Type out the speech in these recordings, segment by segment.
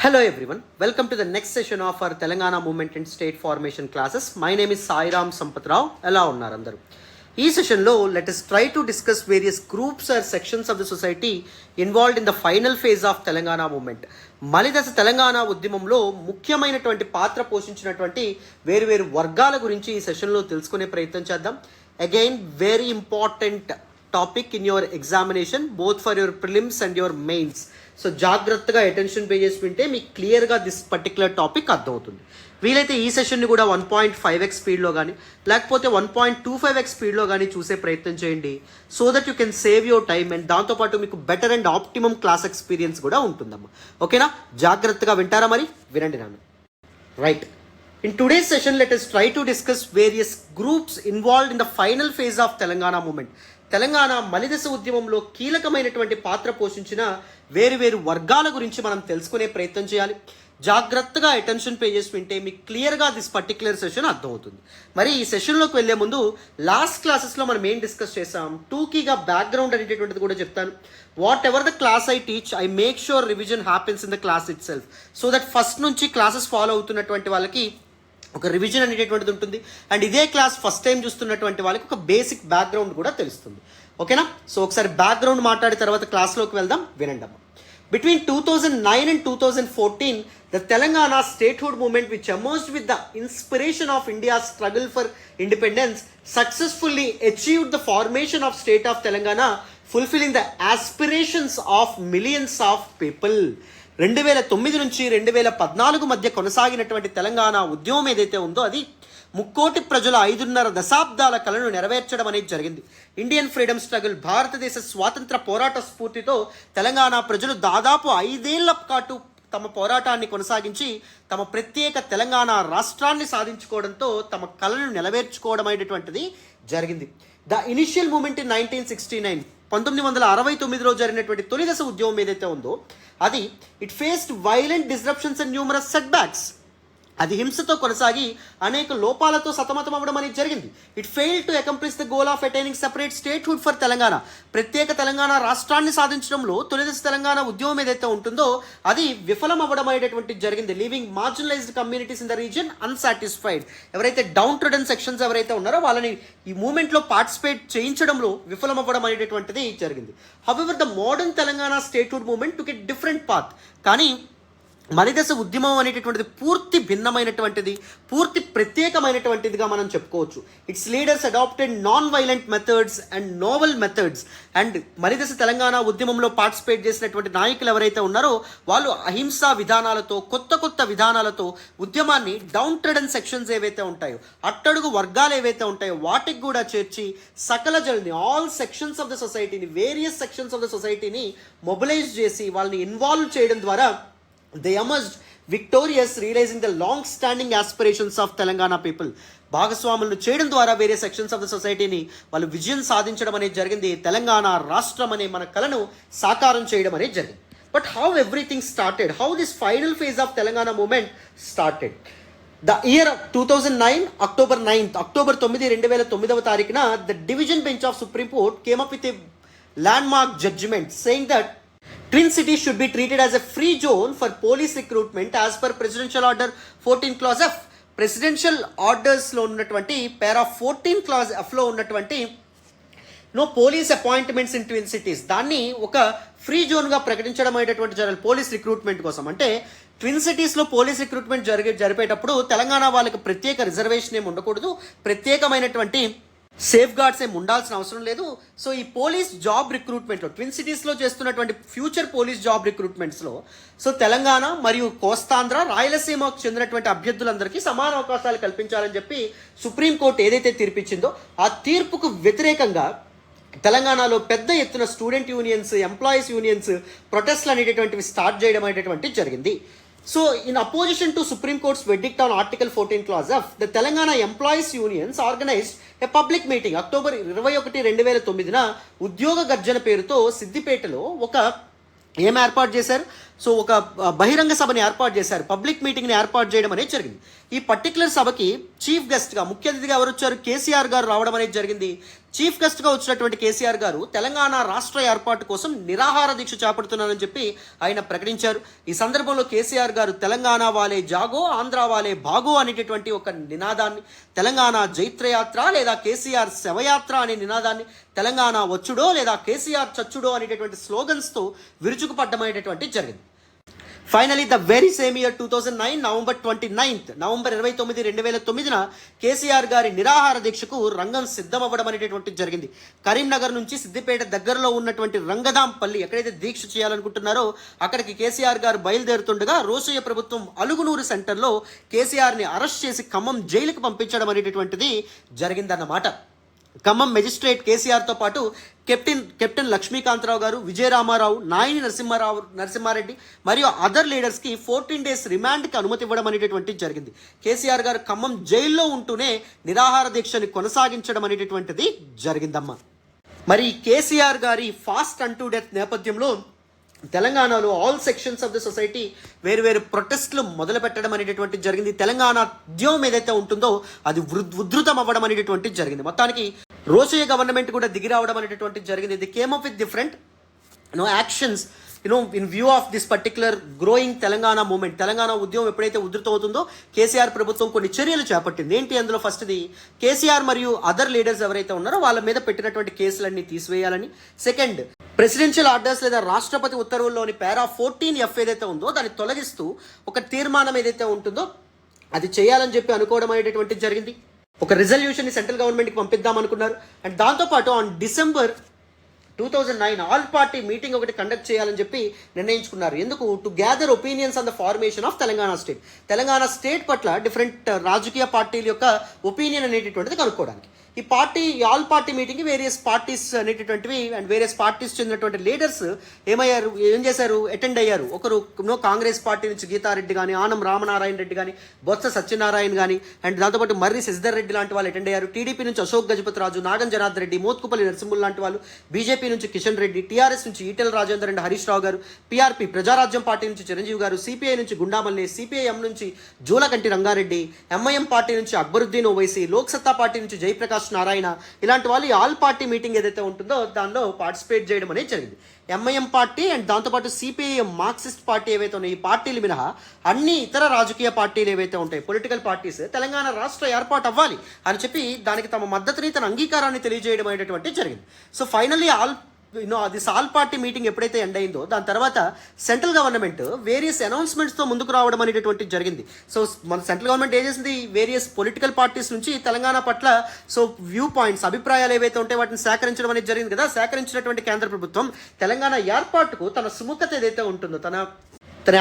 Hello everyone, welcome to the next session of our Telangana Movement and State Formation classes. My name is Sairam Sampatrao. Ela unnaru andaru. Ee session lo let us try to discuss various groups or sections of the society involved in the final phase of Telangana movement. మలిదశ తెలంగాణ ఉద్యమంలో ముఖ్యమైనటువంటి పాత్ర పోషించినటువంటి వేరు వర్గాల గురించి ఈ సెషన్లో తెలుసుకునే ప్రయత్నం చేద్దాం. Again very important topic in your examination both for your prelims and your mains. So జాగ్రత్తగా అటెన్షన్ పే చేసి వింటే మీకు క్లియర్గా దిస్ పర్టికులర్ టాపిక్ అర్థమవుతుంది. వీలైతే ఈ సెషన్ని కూడా 1.5x స్పీడ్లో కానీ లేకపోతే 1.25x స్పీడ్లో కానీ చూసే ప్రయత్నం చేయండి. So that you can save your time and దాంతోపాటు మీకు better and optimum class experience కూడా ఉంటుందమ్మా. ఓకేనా? జాగ్రత్తగా వింటారా? మరి వినండి నాన్న. Right. In today's session, let us try to discuss various groups involved in the final phase of Telangana movement. Telangana మలిదశ ఉద్యమంలో కీలకమైనటువంటి పాత్ర పోషించిన వేరు వర్గాల గురించి మనం తెలుసుకునే ప్రయత్నం చేయాలి. జాగ్రత్తగా అటెన్షన్ పే చేసి వింటే మీకు క్లియర్గా దిస్ పర్టిక్యులర్ సెషన్ అర్థమవుతుంది. మరి ఈ సెషన్లోకి వెళ్లే ముందు లాస్ట్ క్లాసెస్లో మనం ఏం డిస్కస్ చేసాం, టూకీగా బ్యాక్గ్రౌండ్ అనేటటువంటిది కూడా చెప్తాను. What ever the class I teach, I make sure revision happens in the class it self. So that first నుంచి క్లాసెస్ ఫాలో అవుతున్నటువంటి వాళ్ళకి ఒక రివిజన్ అనేటటువంటిది ఉంటుంది అండ్ ఇదే క్లాస్ ఫస్ట్ టైం చూస్తున్నటువంటి వాళ్ళకి ఒక బేసిక్ బ్యాక్గ్రౌండ్ కూడా తెలుస్తుంది. ఓకేనా? సో ఒకసారి బ్యాక్గ్రౌండ్ మాట్లాడిన తర్వాత క్లాస్లోకి వెళ్దాం. వినండి అమ్మ. Between 2009 and 2014, the Telangana statehood movement, which emerged with the inspiration of India's struggle for independence, successfully achieved the formation of state of Telangana, fulfilling the aspirations of millions of people. 2009 నుంచి 2014 మధ్య కొనసాగినటువంటి తెలంగాణ ఉద్యమం ఏదైతే ఉందో అది 3 కోటి ప్రజల 5.5 దశాబ్దాల కలను నెరవేర్చడం అనేది జరిగింది. ఇండియన్ ఫ్రీడమ్ స్ట్రగుల్, భారతదేశ స్వాతంత్ర పోరాట స్ఫూర్తితో తెలంగాణ ప్రజలు దాదాపు 5 ఏళ్ల పాటు తమ పోరాటాన్ని కొనసాగించి తమ ప్రత్యేక తెలంగాణ రాష్ట్రాన్ని సాధించుకోవడంతో తమ కలను నెరవేర్చుకోవడం అనేటువంటిది జరిగింది. ద ఇనిషియల్ మూమెంట్ ఇన్ 1969, 1969లో జరిగినటువంటి తొలి దశ ఉద్యమం ఏదైతే ఉందో అది it faced violent disruptions and numerous set backs. అది హింసతో కొనసాగి అనేక లోపాలతో సతమతం అవ్వడం అనేది జరిగింది. It failed to accomplish the goal of attaining separate statehood for Telangana. ప్రత్యేక తెలంగాణ రాష్ట్రాన్ని సాధించడంలో తొలిదశ తెలంగాణ ఉద్యమం ఏదైతే ఉంటుందో అది విఫలం అవ్వడం అనేటటువంటి జరిగింది. Leaving marginalised communities in the region unsatisfied. ఎవరైతే డౌన్ ట్రోడన్ సెక్షన్స్ ఎవరైతే ఉన్నారో వాళ్ళని ఈ మూమెంట్లో పార్టిసిపేట్ చేయించడంలో విఫలం అవ్వడం అనేటటువంటిది జరిగింది. However the modern Telangana statehood movement took a different path. కానీ మలిదశ ఉద్యమం అనేటటువంటిది పూర్తి భిన్నమైనటువంటిది, పూర్తి ప్రత్యేకమైనటువంటిదిగా మనం చెప్పుకోవచ్చు. Its leaders adapted non violent methods and novel methods. And మలిదశ తెలంగాణ ఉద్యమంలో పార్టిసిపేట్ చేసినటువంటి నాయకులు ఎవరైతే ఉన్నారో వాళ్ళు అహింసా విధానాలతో, కొత్త విధానాలతో ఉద్యమాన్ని డౌన్ ట్రెడన్ సెక్షన్స్ ఏవైతే ఉంటాయో, అట్టడుగు వర్గాలు ఏవైతే ఉంటాయో వాటికి కూడా చేర్చి సకల జల్ని ఆల్ సెక్షన్స్ ఆఫ్ ద సొసైటీని, వేరియస్ సెక్షన్స్ ఆఫ్ ద సొసైటీని మొబిలైజ్ చేసి వాళ్ళని ఇన్వాల్వ్ చేయడం ద్వారా they emerged victorious, realizing the long-standing aspirations of Telangana people. భాగస్వాములను చేయడం ద్వారా వేరే సెక్షన్స్ ఆఫ్ ద సొసైటీని వాళ్ళు విజయం సాధించడం అనేది జరిగింది. తెలంగాణ రాష్ట్రం అనే మన కలను సాకారం చేయడం అనేది జరిగింది. But how everything started, how this final phase of Telangana movement started. The year 2009, October 9, 2009 తారీఖున the division bench of Supreme Court came up with a landmark judgement saying that Twin cities should be treated as a free zone for police recruitment as per Presidential Order 14 Clause F. Presidential Orders లో ఉన్నటువంటి Para 14 Clause F లో ఉన్నటువంటి no police appointments in twin cities దాన్ని ఒక free జోన్గా ప్రకటించడం అనేటటువంటి జరగాలి police recruitment కోసం. అంటే ట్విన్ సిటీస్లో పోలీస్ రిక్రూట్మెంట్ జరిపేటప్పుడు తెలంగాణ వాళ్ళకి ప్రత్యేక రిజర్వేషన్ ఏమి ఉండకూడదు, ప్రత్యేకమైనటువంటి సేఫ్ గార్డ్స్ ఏమి ఉండాల్సిన అవసరం లేదు. సో ఈ పోలీస్ జాబ్ రిక్రూట్మెంట్లో ట్విన్ సిటీస్లో చేస్తున్నటువంటి ఫ్యూచర్ పోలీస్ జాబ్ రిక్రూట్మెంట్స్లో సో తెలంగాణ మరియు కోస్తాంధ్ర, రాయలసీమకు చెందినటువంటి అభ్యర్థులందరికీ సమాన అవకాశాలు కల్పించాలని చెప్పి సుప్రీంకోర్టు ఏదైతే తీర్పిచ్చిందో ఆ తీర్పుకు వ్యతిరేకంగా తెలంగాణలో పెద్ద ఎత్తున స్టూడెంట్ యూనియన్స్, ఎంప్లాయీస్ యూనియన్స్ ప్రొటెస్ట్లు అనేటటువంటివి స్టార్ట్ చేయడం అనేటువంటివి జరిగింది. So, in opposition to Supreme Court's verdict on Article 14 Clause F, the Telangana Employees Unions organized a public meeting October 21, 2009 ఉద్యోగ గర్జన పేరుతో సిద్దిపేటలో ఒక ఏం ఏర్పాటు చేశారు. సో ఒక బహిరంగ సభని ఏర్పాటు చేశారు, పబ్లిక్ మీటింగ్ని ఏర్పాటు చేయడం అనేది జరిగింది. ఈ పర్టికులర్ సభకి చీఫ్ గెస్ట్గా, ముఖ్య అతిథిగా ఎవరు వచ్చారు? కేసీఆర్ గారు రావడం అనేది జరిగింది. చీఫ్ గెస్ట్గా వచ్చినటువంటి కేసీఆర్ గారు తెలంగాణ రాష్ట్ర ఏర్పాటు కోసం నిరాహార దీక్ష చేపడుతున్నారని చెప్పి ఆయన ప్రకటించారు. ఈ సందర్భంలో కేసీఆర్ గారు తెలంగాణ వాలే జాగో ఆంధ్ర వాలే భాగో అనేటటువంటి ఒక నినాదాన్ని, తెలంగాణ జైత్రయాత్ర లేదా కేసీఆర్ శవయాత్ర అనే నినాదాన్ని, తెలంగాణ వచ్చుడో లేదా కేసీఆర్ చచ్చుడో అనేటటువంటి స్లోగన్స్తో విరుచుకుపడ్డమనేటటువంటి జరిగింది. Finally the very same year 2009 November 29th, November 29, 2009న కేసీఆర్ గారి నిరాహార దీక్షకు రంగం సిద్ధమవ్వడం అనేటటువంటి జరిగింది. కరీంనగర్ నుంచి సిద్దిపేట దగ్గరలో ఉన్నటువంటి రంగదాంపల్లి ఎక్కడైతే దీక్ష చేయాలనుకుంటున్నారో అక్కడికి కేసీఆర్ గారు బయలుదేరుతుండగా రోసయ్య ప్రభుత్వం అలుగునూరు సెంటర్లో కేసీఆర్ని అరెస్ట్ చేసి ఖమ్మం జైలుకు పంపించడం అనేటటువంటిది జరిగిందన్నమాట. ఖమ్మం మెజిస్ట్రేట్ కేసీఆర్తో పాటు కెప్టెన్ లక్ష్మీకాంతరావు గారు, విజయరామారావు, నాయని నరసింహారెడ్డి మరియు అదర్ లీడర్స్కి 14 days రిమాండ్కి అనుమతి ఇవ్వడం అనేటటువంటిది జరిగింది. కేసీఆర్ గారు ఖమ్మం జైల్లో ఉంటూనే నిరాహార దీక్షని కొనసాగించడం అనేటటువంటిది జరిగిందమ్మా. మరి కేసీఆర్ గారి ఫాస్ట్ అంటూ డెత్ నేపథ్యంలో తెలంగాణలో all sections of the society వేరు ప్రొటెస్ట్లు మొదలు పెట్టడం అనేటటువంటి జరిగింది. తెలంగాణ ఉద్యమం ఏదైతే ఉంటుందో అది ఉధృతం అవ్వడం అనేటటువంటి జరిగింది. మొత్తానికి రోషయ్య గవర్నమెంట్ కూడా దిగి రావడం అనేటటువంటి జరిగింది. ఇది came up with different actions in view of this particular growing Telangana movement. Telangana ఉద్యమం ఎప్పుడైతే ఉధృతం అవుతుందో కేసీఆర్ ప్రభుత్వం కొన్ని చర్యలు చేపట్టింది. ఏంటి అందులో ఫస్ట్ది, కేసీఆర్ మరియు అదర్ లీడర్స్ ఎవరైతే ఉన్నారో వాళ్ళ మీద పెట్టినటువంటి కేసులన్నీ తీసివేయాలని. సెకండ్, ప్రెసిడెన్షియల్ ఆర్డర్స్ లేదా రాష్ట్రపతి ఉత్తర్వుల్లోని పారా 14F ఏదైతే ఉందో దాన్ని తొలగిస్తూ ఒక తీర్మానం ఏదైతే ఉంటుందో అది చేయాలని చెప్పి అనుకోవడం అనేటటువంటి జరిగింది. ఒక రిజల్యూషన్ని సెంట్రల్ గవర్నమెంట్కి పంపిద్దాం అనుకున్నారు. అండ్ దాంతోపాటు on December 2009 all party meeting ఒకటి కండక్ట్ చేయాలని చెప్పి నిర్ణయించుకున్నారు. ఎందుకు? To gather opinions on the formation of Telangana state. Telangana state పట్ల డిఫరెంట్ రాజకీయ పార్టీల యొక్క ఒపీనియన్ అనేటటువంటిది కనుక్కోవడానికి. ఈ ఆల్ పార్టీ మీటింగ్కి వేరియస్ పార్టీస్ అనేటటువంటివి అండ్ వేరియస్ పార్టీస్ చెందినటువంటి లీడర్స్ ఏం చేశారు? అటెండ్ అయ్యారు. ఒకరు కాంగ్రెస్ పార్టీ నుంచి గీతారెడ్డి కానీ, ఆనం రామనారాయణ రెడ్డి కానీ, బొత్స సత్యనారాయణ కానీ, అండ్ దాంతోపాటు మర్రి శశిధర్ రెడ్డి లాంటి వాళ్ళు అటెండ్ అయ్యారు. టీడీపీ నుంచి అశోక్ గజపతిరాజు, నాగన్ జనార్దన్ రెడ్డి, మోత్కుపల్లి నరసింహులు లాంటి వాళ్ళు, బీజేపీ నుంచి కిషన్ రెడ్డి, టీఆర్ఎస్ నుంచి ఈటెల రాజేందర్ అండ్ హరీష్ రావు గారు, పీఆర్పీ ప్రజారాజ్యం పార్టీ నుంచి చిరంజీవి గారు, సిపిఐ నుంచి గుండామల్లి, సిపిఐఎం నుంచి జూలకంటి రంగారెడ్డి, ఎంఐఎం పార్టీ నుంచి అక్బరుద్దీన్ ఓవైసీ, లోక్సత్తా పార్టీ నుంచి జయప్రకాష్ నారాయణ, ఇలాంటి వాళ్ళు ఈ ఆల్ పార్టీ మీటింగ్ ఏదైతే ఉంటుందో దానిలో పార్టిసిపేట్ చేయడం అనేది జరిగింది. ఎంఐఎం పార్టీ అండ్ దాంతోపాటు సిపిఐఎం మార్క్సిస్ట్ పార్టీ ఏవైతే ఉన్నాయో ఈ పార్టీలు మినహా అన్ని ఇతర రాజకీయ పార్టీలు ఏవైతే ఉంటాయి పొలిటికల్ పార్టీస్ తెలంగాణ రాష్ట్ర ఏర్పాటు అవ్వాలి అని చెప్పి దానికి తమ మద్దతుని, తన అంగీకారాన్ని తెలియజేయడం అనేటటువంటి జరిగింది. So finally this all party meeting ఎప్పుడైతే ఎండ్ అయిందో దాని తర్వాత సెంట్రల్ గవర్నమెంట్ వేరియస్ అనౌన్స్మెంట్స్తో ముందుకు రావడం అనేటటువంటి జరిగింది. సో మన సెంట్రల్ గవర్నమెంట్ ఏం చేసింది? వేరియస్ పొలిటికల్ పార్టీస్ నుంచి తెలంగాణ పట్ల వ్యూ పాయింట్స్, అభిప్రాయాలు ఏవైతే ఉంటే వాటిని సేకరించడం అనేది జరిగింది కదా. సేకరించినటువంటి కేంద్ర ప్రభుత్వం తెలంగాణ ఏర్పాటుకు తన సుముఖత ఏదైతే ఉంటుందో, తన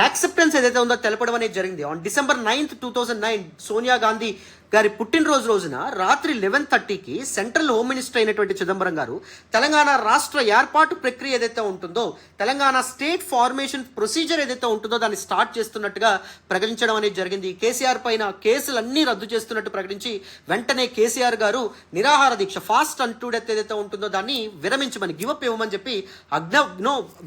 యాక్సెప్టెన్స్ ఏదైతే ఉందో తెలపడం అనేది జరిగింది. On December 9th, 2009 Sonia Gandhi గారి పుట్టినరోజు రోజున రాత్రి 11:30కి సెంట్రల్ హోమ్ మినిస్టర్ అయినటువంటి చిదంబరం గారు తెలంగాణ రాష్ట్ర ఏర్పాటు ప్రక్రియ ఏదైతే ఉంటుందో, తెలంగాణ స్టేట్ ఫార్మేషన్ ప్రొసీజర్ ఏదైతే ఉంటుందో దాన్ని స్టార్ట్ చేస్తున్నట్టుగా ప్రకటించడం అనేది జరిగింది. కేసీఆర్ పైన కేసులన్నీ రద్దు చేస్తున్నట్టు ప్రకటించి వెంటనే కేసీఆర్ గారు నిరాహార దీక్ష ఫాస్ట్ అంటూ డెత్ ఏదైతే ఉంటుందో దాన్ని విరమించమని, గివప్ ఇవ్వమని చెప్పి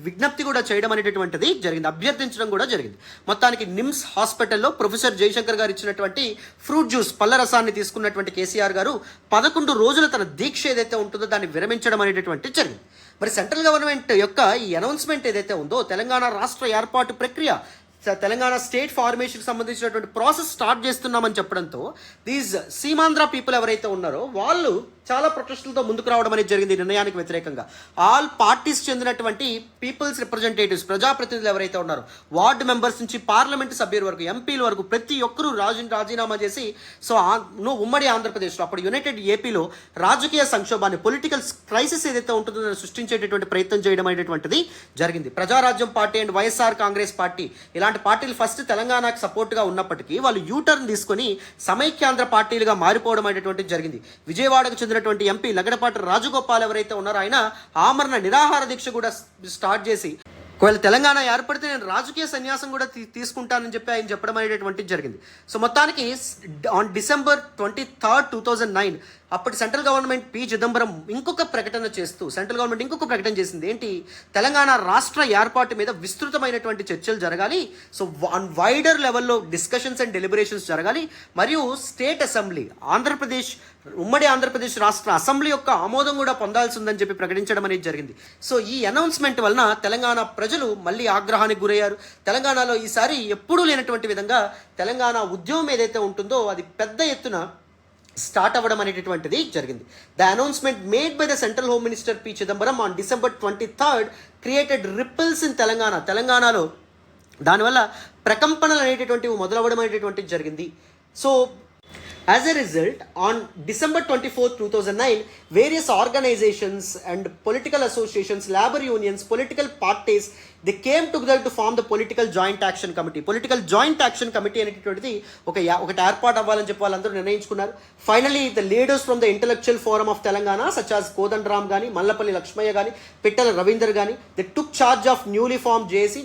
విజ్ఞప్తి కూడా చేయడం అనేటటువంటిది జరిగింది, అభ్యర్థించడం కూడా జరిగింది. మొత్తానికి నిమ్స్ హాస్పిటల్లో ప్రొఫెసర్ జయశంకర్ గారు ఇచ్చినటువంటి ఫ్రూట్ జ్యూస్ రసాన్ని తీసుకున్నటువంటి కేసీఆర్ గారు 11 రోజుల తన దీక్ష ఏదైతే ఉంటుందో దాన్ని విరమించడం అనేటటువంటి జరిగింది. మరి సెంట్రల్ గవర్నమెంట్ యొక్క ఈ అనౌన్స్మెంట్ ఏదైతే ఉందో తెలంగాణ రాష్ట్ర ఏర్పాటు ప్రక్రియ, తెలంగాణ స్టేట్ ఫార్మేషన్కి సంబంధించినటువంటి ప్రాసెస్ స్టార్ట్ చేస్తున్నామని చెప్పడంతో దీస్ సీమాంధ్ర పీపుల్ ఎవరైతే ఉన్నారో వాళ్ళు చాలా ప్రొటెస్టులతో ముందుకు రావడం అనేది జరిగింది. నిర్ణయానికి వ్యతిరేకంగా ఆల్ పార్టీస్ చెందినటువంటి పీపుల్స్ రిప్రజెంటేటివ్స్, ప్రజాప్రతినిధులు ఎవరైతే ఉన్నారో వార్డు మెంబర్స్ నుంచి పార్లమెంటు సభ్యుల వరకు, ఎంపీల వరకు ప్రతి ఒక్కరూ రాజీనామా చేసి ఉమ్మడి ఆంధ్రప్రదేశ్లో అప్పుడు యునైటెడ్ ఏపీలో రాజకీయ సంక్షోభాన్ని, పొలిటికల్ క్రైసిస్ ఏదైతే ఉంటుందో దాన్ని సృష్టించేటటువంటి ప్రయత్నం చేయడం అనేటువంటిది జరిగింది. Prajarajyam party and YSR Congress party ఇలాంటి పార్టీలు ఫస్ట్ తెలంగాణకు సపోర్ట్గా ఉన్నప్పటికీ వాళ్ళు యూటర్న్ తీసుకొని సమైక్యాంధ్ర పార్టీలుగా మారిపోవడం అనేటువంటిది జరిగింది. విజయవాడకు చెందినటువంటి ఎంపీ లగడపాటి రాజగోపాల్ ఎవరైతే ఉన్నారో ఆయన ఆమరణ నిరాహార దీక్ష కూడా స్టార్ట్ చేసి ఒకవేళ తెలంగాణ ఏర్పడితే నేను రాజకీయ సన్యాసం కూడా తీసుకుంటానని చెప్పి ఆయన చెప్పడం అనేటువంటిది జరిగింది. సో మొత్తానికి ఆన్ December 23, 2009 అప్పటి సెంట్రల్ గవర్నమెంట్ పి చిదంబరం ఇంకొక ప్రకటన చేస్తూ సెంట్రల్ గవర్నమెంట్ ఇంకొక ప్రకటన చేసింది. ఏంటి? తెలంగాణ రాష్ట్ర ఏర్పాటు మీద విస్తృతమైనటువంటి చర్చలు జరగాలి. సో ఆన్ వైడర్ లెవెల్లో డిస్కషన్స్ అండ్ డెలిబరేషన్స్ జరగాలి. మరియు స్టేట్ అసెంబ్లీ ఉమ్మడి ఆంధ్రప్రదేశ్ రాష్ట్ర అసెంబ్లీ యొక్క ఆమోదం కూడా పొందాల్సి ఉందని చెప్పి ప్రకటించడం అనేది జరిగింది. సో ఈ అనౌన్స్మెంట్ వలన తెలంగాణ ప్రజలు మళ్ళీ ఆగ్రహానికి గురయ్యారు. తెలంగాణలో ఈసారి ఎప్పుడూ లేనటువంటి విధంగా తెలంగాణ ఉద్యమం ఏదైతే ఉంటుందో అది పెద్ద ఎత్తున స్టార్ట్ అవ్వడం అనేటటువంటిది జరిగింది. The announcement made by the central home minister P Chidambaram on December 23 created ripples in తెలంగాణలో దానివల్ల ప్రకంపనలు అనేటటువంటివి మొదలవ్వడం అనేటటువంటిది జరిగింది. So as a result, on December 24, 2009, various organizations and political associations, labor unions, political parties, they came together to form the Political Joint Action Committee. Political Joint Action Committee అనేటటువంటిది ఒకటి ఏర్పాటు అవ్వాలని చెప్పి వాళ్ళందరూ నిర్ణయించుకున్నారు. Finally the leaders from the intellectual forum of Telangana such as Kodandaram కానీ, మల్లపల్లి లక్ష్మయ్య కానీ, పిట్టల రవీందర్ కానీ, they took charge of newly form JAC,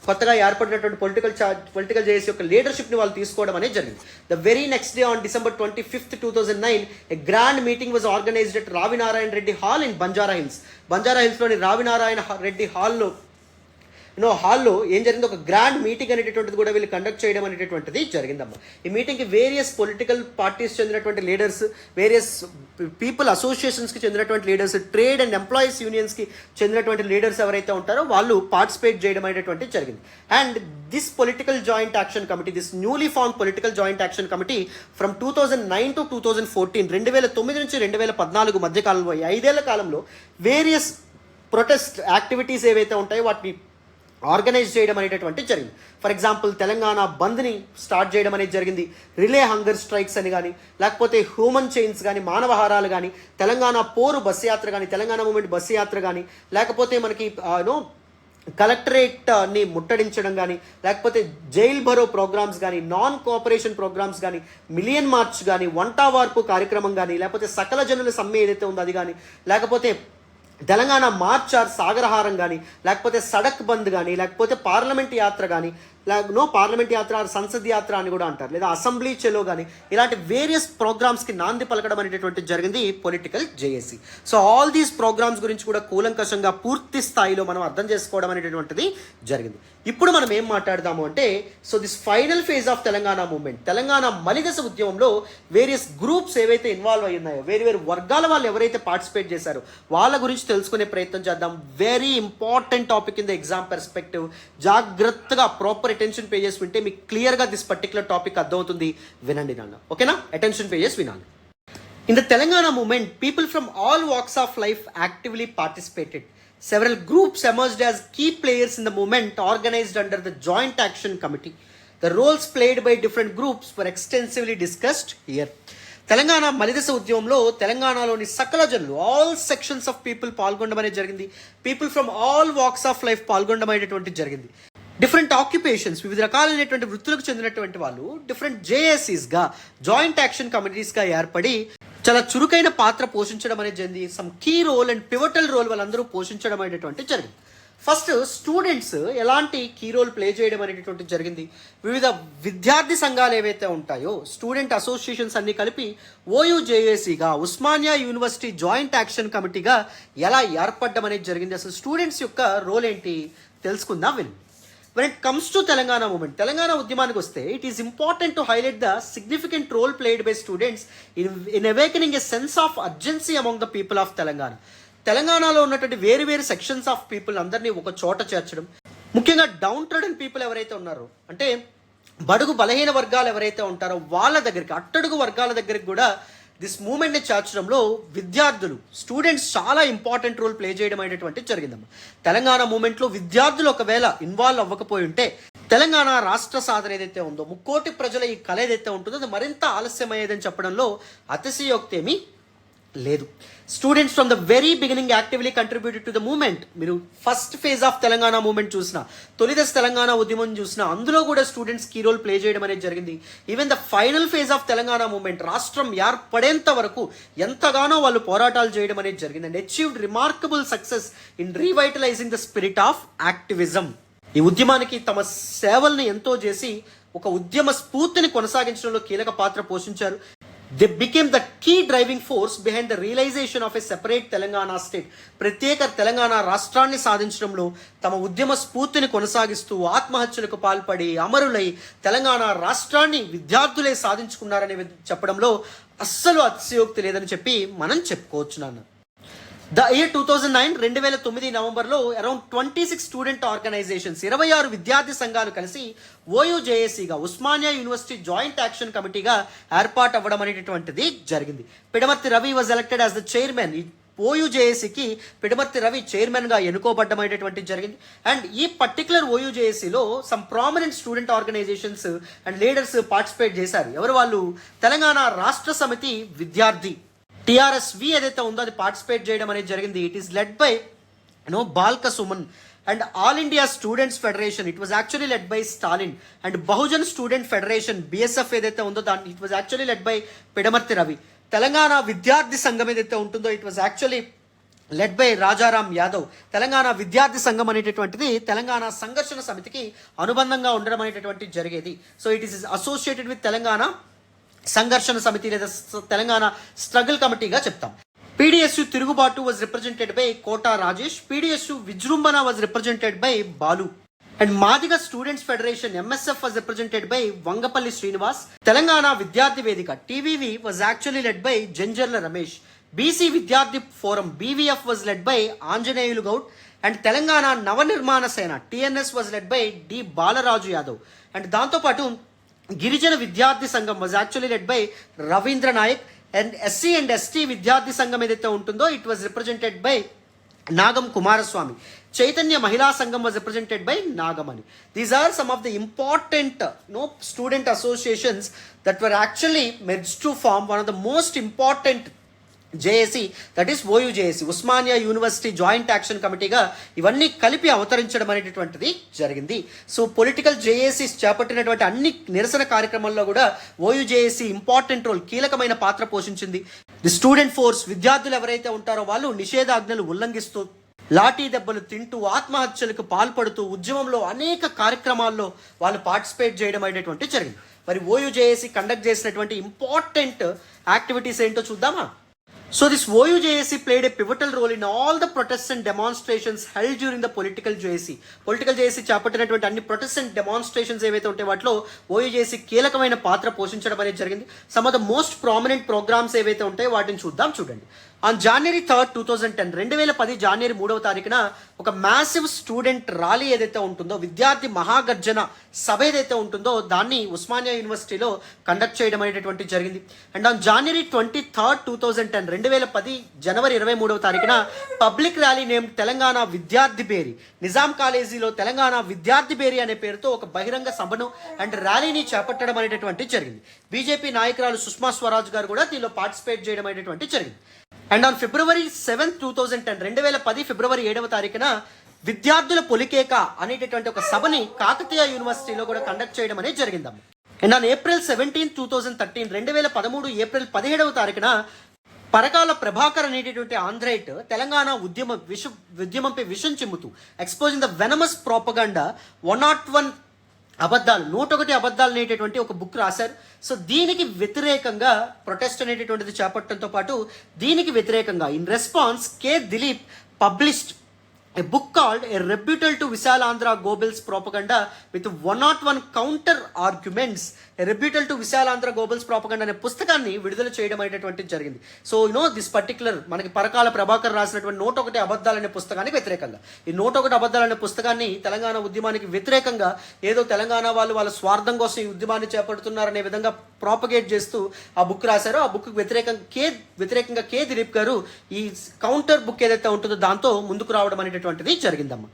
కొత్తగా ఏర్పడినటువంటి పొలిటికల్ జేఏసీ యొక్క లీడర్షిప్ని వాళ్ళు తీసుకోవడం అనేది జరిగింది. The very next day on December 25, 2009, a grand meeting was organized at Ravi Narayan Reddy Hall in Banjara Hills. Banjara హిల్స్లోని రావినారాయణ రెడ్డి హాల్లో ఏం జరిగింది? ఒక గ్రాండ్ మీటింగ్ అనేటటువంటిది కూడా వీళ్ళు కండక్ట్ చేయడం అనేటటువంటిది జరిగిందమ్మా. ఈ మీటింగ్కి వేరియస్ పొలిటికల్ పార్టీస్ చెందినటువంటి లీడర్స్, వేరియస్ పీపుల్ అసోసియేషన్స్కి చెందినటువంటి లీడర్స్, ట్రేడ్ అండ్ ఎంప్లాయీస్ యూనియన్స్కి చెందినటువంటి లీడర్స్ ఎవరైతే ఉంటారో వాళ్ళు పార్టిసిపేట్ చేయడం అనేటువంటిది జరిగింది. And this political joint action committee, this newly form political joint action committee from 2009 to 2014, 2009 నుంచి 2014 మధ్యకాలంలో, 5 ఏళ్ల కాలంలో వేరియస్ ప్రొటెస్ట్ యాక్టివిటీస్ ఏవైతే ఉంటాయో వాటిని ఆర్గనైజ్ చేయడం అనేటటువంటి జరిగింది. ఫర్ ఎగ్జాంపుల్ తెలంగాణ బంద్ని స్టార్ట్ చేయడం అనేది జరిగింది. రిలే హంగర్ స్ట్రైక్స్ అని కానీ, లేకపోతే హ్యూమన్ చైన్స్ కానీ, మానవహారాలు కానీ, తెలంగాణ పోరు బస్సు యాత్ర కానీ, తెలంగాణ మూమెంట్ బస్సు యాత్ర కానీ, లేకపోతే మనకి కలెక్టరేట్ని ముట్టడించడం కానీ, లేకపోతే జైల్ భరో ప్రోగ్రామ్స్ కానీ, నాన్ కోఆపరేషన్ ప్రోగ్రామ్స్ కానీ, మిలియన్ మార్చ్ కానీ, వంటా వార్పు కార్యక్రమం కానీ, లేకపోతే సకల జనుల సమ్మె ఏదైతే ఉందో అది కానీ, లేకపోతే తెలంగాణ మార్చ్ ఆర్ సాగరహారం కానీ, లేకపోతే సడక్ బంద్ కానీ, లేకపోతే పార్లమెంట్ యాత్ర కానీ, పార్లమెంట్ యాత్ర ఆర్ సంసద్ యాత్ర అని కూడా అంటారు, లేదా అసెంబ్లీ చెలో కానీ, ఇలాంటి వేరియస్ ప్రోగ్రామ్స్కి నాంది పలకడం అనేటటువంటి జరిగింది political JAC. So all these programmes గురించి కూడా కూలంకషంగా పూర్తి స్థాయిలో మనం అర్థం చేసుకోవడం అనేటటువంటిది జరిగింది. ఇప్పుడు మనం ఏం మాట్లాడదాము అంటే, so this final phase of Telangana movement, Telangana మలిదశ ఉద్యమంలో వేరియస్ గ్రూప్స్ ఏవైతే ఇన్వాల్వ్ అయి ఉన్నాయో, వేరు వర్గాల వాళ్ళు ఎవరైతే పార్టిసిపేట్ చేశారో వాళ్ళ గురించి తెలుసుకునే ప్రయత్నం చేద్దాం. Very important topic in the exam perspective. జాగ్రత్తగా ప్రాపర్ అటెన్షన్ పే చేసి వింటే మీకు క్లియర్గా దిస్ పర్టికులర్ టాపిక్ అర్థమవుతుంది. వినండి నాన్న, ఓకేనా? అటెన్షన్ పే చేసి వినాలి. In the Telangana movement, people from all walks of life actively participated. Several groups emerged as key players in the movement organized under the Joint Action Committee. The roles played by different groups were extensively discussed here. Telangana మలిదశ ఉద్యమంలో తెలంగాణలోని సకల జనులు, all sections of people పాల్గొనడం అనేది జరిగింది. People from all walks of life పాల్గొనడం అనేటువంటి జరిగింది. డిఫరెంట్ ఆక్యుపేషన్స్, వివిధ రకాలైనటువంటి వృత్తులకు చెందినటువంటి వాళ్ళు డిఫరెంట్ జేఏసీస్గా, జాయింట్ యాక్షన్ కమిటీస్గా ఏర్పడి చాలా చురుకైన పాత్ర పోషించడం అనేది జరిగింది. Some key role and pivotal role వాళ్ళందరూ పోషించడం అనేటువంటి జరిగింది. ఫస్ట్ స్టూడెంట్స్ ఎలాంటి కీ రోల్ ప్లే చేయడం అనేటటువంటి జరిగింది. వివిధ విద్యార్థి సంఘాలు ఏవైతే ఉంటాయో, స్టూడెంట్ అసోసియేషన్స్ అన్ని కలిపి ఓయూజేఏసీగా, ఉస్మానియా యూనివర్సిటీ జాయింట్ యాక్షన్ కమిటీగా ఎలా ఏర్పడడం అనేది జరిగింది. అసలు స్టూడెంట్స్ యొక్క రోల్ ఏంటి తెలుసుకుందాం విను. When it comes to Telangana movement, Telangana ఉద్యమానికి వస్తే, it is important to highlight the significant role played by students in awakening a sense of urgency among the people of Telangana. తెలంగాణలో ఉన్నటువంటి వేరు sections of people అందరినీ ఒక చోట చేర్చడం, ముఖ్యంగా డౌన్ ట్రెడన్ పీపుల్ ఎవరైతే ఉన్నారో, అంటే బడుగు బలహీన వర్గాలు ఎవరైతే ఉంటారో వాళ్ళ దగ్గరికి, అట్టడుగు వర్గాల దగ్గరికి కూడా దిస్ మూమెంట్ని చేర్చడంలో విద్యార్థులు, స్టూడెంట్స్ చాలా ఇంపార్టెంట్ రోల్ ప్లే చేయడం అనేటువంటి జరిగిందమ్మా. తెలంగాణ మూమెంట్లో విద్యార్థులు ఒకవేళ ఇన్వాల్వ్ అవ్వకపోయి ఉంటే తెలంగాణ రాష్ట్ర సాధన ఏదైతే ఉందో, 3 కోటి ప్రజల ఈ కళ ఏదైతే ఉంటుందో అది మరింత ఆలస్యమయ్యేదని చెప్పడంలో అతిశయోక్తి ఏమీ లేదు. Students from the very beginning actively contributed to the movement. మీరు first phase of Telangana movement చూసిన, తొలిదశ తెలంగాణ ఉద్యమం చూసిన, అందులో కూడా స్టూడెంట్స్ కీ రోల్ ప్లే చేయడం అనేది జరిగింది. Even the final phase of Telangana movement, రాష్ట్రం ఏర్పడేంత వరకు ఎంతగానో వాళ్ళు పోరాటాలు చేయడం అనేది జరిగింది. And achieved remarkable success in రీవైటలైజింగ్ the spirit of activism. ఈ ఉద్యమానికి తమ సేవల్ని ఎంతో చేసి ఒక ఉద్యమ స్ఫూర్తిని కొనసాగించడంలో కీలక పాత్ర పోషించారు. They became the key driving force behind the realization of a separate Telangana state. ప్రత్యేక తెలంగాణ రాష్ట్రాన్ని సాధించడంలో తమ ఉద్యమ స్ఫూర్తిని కొనసాగిస్తూ ఆత్మహత్యలకు పాల్పడి అమరులై తెలంగాణ రాష్ట్రాన్ని విద్యార్థులే సాధించుకున్నారని చెప్పడంలో అస్సలు అతిశయోక్తి లేదని చెప్పి మనం చెప్పుకోవచ్చు నాన్న. ద ఇయర్ 2009 2009 నవంబర్లో అరౌండ్ 26 స్టూడెంట్ ఆర్గనైజేషన్స్ 26 విద్యార్థి సంఘాలు కలిసి ఓయూజేఏసీగా ఉస్మానియా యూనివర్సిటీ జాయింట్ యాక్షన్ కమిటీగా ఏర్పాటు అవ్వడం అనేటటువంటిది జరిగింది. Pidamarthi Ravi was elected as the chairman. ఓయూజేఏసీకి పిడమర్తి రవి చైర్మన్గా ఎన్నుకోబడ్డం అనేటటువంటిది జరిగింది. అండ్ ఈ పర్టికులర్ ఓయూజేఏసీలో some prominent student organisations and leaders participate చేశారు. ఎవరు వాళ్ళు? తెలంగాణ రాష్ట్ర సమితి విద్యార్థి టిఆర్ఎస్వి ఏదైతే ఉందో అది పార్టిసిపేట్ చేయడం అనేది జరిగింది. It is led by Balka Suman and all India students federation. It was actually led by Stalin. And Bahujan student federation BSF ఏదైతే ఉందో దాన్ని it was actually led by Pidamarthi Ravi. Telangana విద్యార్థి సంఘం ఏదైతే ఉంటుందో it was actually led by Rajaram Yadav. Telangana విద్యార్థి సంఘం అనేటటువంటిది తెలంగాణ సంఘర్షణ సమితికి అనుబంధంగా ఉండడం అనేటటువంటిది జరిగేది. So it is associated with Telangana Sangharshana Samiti లేదా తెలంగాణ స్ట్రగుల్ కమిటీగా చెప్తాం. PDSU Tirugubatu was represented by Kota Rajesh. PDSU Vijrumbhana was represented by Balu. And Madiga students federation MSF was represented by Vangapalli Srinivas. Telangana Vidyarthi Vedika TVV was actually led by Janjarla Ramesh. BC Vidyarthi forum BVF was led by Anjaneyulu Goud. And Telangana Navanirmana Sena TNS was led by D Balaraju Yadav. And దాంతోపాటు Girijana Vidyarthi Sangham was actually led by Ravindra Naik. And SC and ST విద్యార్థి సంఘం ఏదైతే ఉంటుందో it was represented by Nagam Kumaraswamy. Chaitanya Mahila Sangham was represented by Nagamani. These are some of the important student associations that were actually merged to form one of the most important JAC, that is OUJAC Osmania university joint action కమిటీగా ఇవన్నీ కలిపి అవతరించడం అనేటటువంటిది జరిగింది. So political జేఏసీస్ చేపట్టినటువంటి అన్ని నిరసన కార్యక్రమాల్లో కూడా ఓయూజేఏసీ ఇంపార్టెంట్ రోల్, కీలకమైన పాత్ర పోషించింది. ది స్టూడెంట్ ఫోర్స్ విద్యార్థులు ఎవరైతే ఉంటారో వాళ్ళు నిషేధాజ్ఞలు ఉల్లంఘిస్తూ లాఠీ దెబ్బలు తింటూ ఆత్మహత్యలకు పాల్పడుతూ ఉద్యమంలో అనేక కార్యక్రమాల్లో వాళ్ళు పార్టిసిపేట్ చేయడం అనేటువంటి జరిగింది. మరి ఓయూజేఏసీ కండక్ట్ చేసినటువంటి ఇంపార్టెంట్ యాక్టివిటీస్ ఏంటో చూద్దామా? So this OUJAC played a pivotal role in all the protests and demonstrations held during the political JAC. Political JAC చేపట్టినటువంటి అన్ని ప్రొటెస్ట్ అండ్ డెమాన్స్ట్రేషన్స్ ఏవైతే ఉంటాయి వాటిలో OUJAC కీలకమైన పాత్ర పోషించడం అనేది జరిగింది. Some of the most prominent programmes ఏవైతే ఉంటాయో వాటిని చూడండి. ఆన్ January 3rd 2010 2010 జనవరి 3వ తారీఖున ఒక మ్యాసివ్ స్టూడెంట్ ర్యాలీ ఏదైతే ఉంటుందో, విద్యార్థి మహాగర్జన సభ ఏదైతే ఉంటుందో దాన్ని ఉస్మానియా యూనివర్సిటీలో కండక్ట్ చేయడం అనేటటువంటి జరిగింది. అండ్ ఆన్ January 23rd 2010 2010 జనవరి 23వ తారీఖున పబ్లిక్ ర్యాలీ నేమ్ తెలంగాణ విద్యార్థి బేరీ, నిజాం కాలేజీలో తెలంగాణ విద్యార్థి బేరీ అనే పేరుతో ఒక బహిరంగ సభను అండ్ ర్యాలీని చేపట్టడం అనేటటువంటి జరిగింది. బీజేపీ నాయకురాలు సుష్మా స్వరాజ్ గారు కూడా దీనిలో పార్టిసిపేట్ చేయడం అనేటువంటి జరిగింది. అండ్ ఆన్ February 7th 2010 2010 ఫిబ్రవరి 7వ తారీఖున విద్యార్థుల పొలికేక అనేటటువంటి ఒక సభని కాకతీయ యూనివర్సిటీలో కూడా కండక్ట్ చేయడం అనేది జరిగిందమ్మ. And on April 17th 2013 2013 April 17వ తారీఖున పరకాల ప్రభాకర్ అనేటటువంటి ఆంధ్రైట్ తెలంగాణ ఉద్యమంపై విషం చిమ్ముతూ ఎక్స్పోజింగ్ ద వెనమస్ ప్రోపగండా 101 అబద్ధాలు 101 అబద్ధాలు అనేటటువంటి ఒక బుక్ రాశారు. సో దీనికి వ్యతిరేకంగా ప్రొటెస్ట్ అనేటటువంటిది చేపట్టడంతో పాటు దీనికి వ్యతిరేకంగా in response K Dilip published a book called A Rebuttal to Visalandra Goebels Propaganda with 101 counter arguments. A Rebuttal to Visalandra Goebels Propaganda అనే పుస్తకాన్ని విడుదల చేయడం అనేటటువంటిది జరిగింది. సో దిస్ పర్టికులర్ మనకి పరకాల ప్రభాకర్ రాసినటువంటి 101 అబద్ధాలు అనే పుస్తకానికి వ్యతిరేకంగా ఈ 101 అబద్ధాలు అనే పుస్తకాన్ని తెలంగాణ ఉద్యమానికి వ్యతిరేకంగా ఏదో తెలంగాణ వాళ్ళు వాళ్ళ స్వార్థం కోసం ఈ ఉద్యమాన్ని చేపడుతున్నారనే విధంగా ప్రాపగేట్ చేస్తూ ఆ బుక్ రాశారో ఆ బుక్ వ్యతిరేకంగా కే దిలీప్ గారు ఈ కౌంటర్ బుక్ ఏదైతే ఉంటుందో దాంతో ముందుకు రావడం అనేటటువంటిది జరిగిందమ్మా.